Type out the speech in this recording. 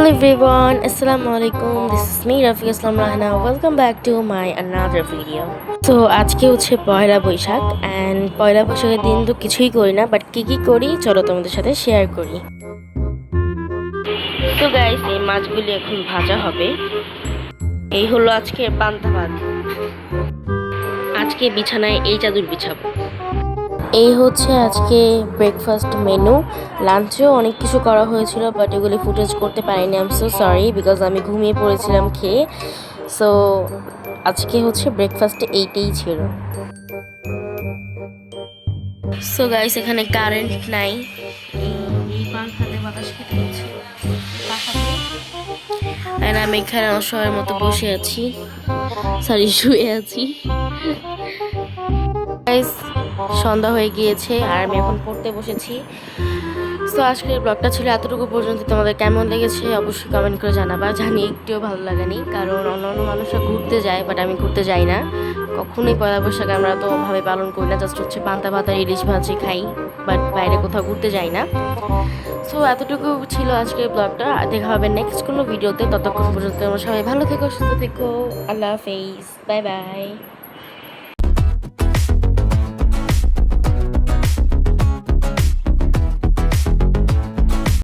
everyone, Assalamu alaikum. This is me Rafiq Islam Rahna. Welcome back to my another video. So আজকে হচ্ছে পয়লা Boishakh and পয়লা বৈশাখের দিন তো কিছুই করি না, বাট কি করি চলো তোমাদের সাথে শেয়ার করি। তো গাইস, এই মাছগুলি এখন ভাজা হবে। এই হলো আজকে পান্তা ভাত। আজকে বিছানায় এই চাদর বিছাবো। এই হচ্ছে আজকে ব্রেকফাস্ট মেনু। লাঞ্চেও অনেক কিছু করা হয়েছিল, বাট এগুলি ফুটেজ করতে পারিনি। I am so sorry, because আমি ঘুমিয়ে পড়েছিলাম খেয়ে। সো আজকে হচ্ছে ব্রেকফাস্টে এইটাই ছিল। সো গাইস, এখানে কারেন্ট নাই, এই পাখাতে বাতাস খেতে হচ্ছে। আমি এখানে অসহায়ের মতো বসে আছি, সরি শুয়ে আছি। গাইস, সন্ধ্যা হয়ে গিয়েছে আর আমি এখন পড়তে বসেছি। সো আজকের ব্লগটা ছিল এতটুকু পর্যন্ত। তোমাদের কেমন লেগেছে অবশ্যই কমেন্ট করে জানাবা। জানি একটুও ভালো লাগেনি, কারণ অন্যান্য মানুষরা ঘুরতে যায়, বাট আমি ঘুরতে যাই না কখনোই। পয়লা বৈশাখ আমরা তো ভাবে পালন করি না, জাস্ট হচ্ছে পান্তা ভাত আর ইলিশ ভাজি খাই, বাট বাইরে কোথাও ঘুরতে যাই না। সো এতটুকু ছিল আজকের ব্লগটা। দেখা হবে নেক্সট কোনো ভিডিওতে। ততক্ষণ পর্যন্ত তোমরা সবাই ভালো থেকো, সুস্থ থেকো। আল্লাহ হাফেজ, বাই বাই।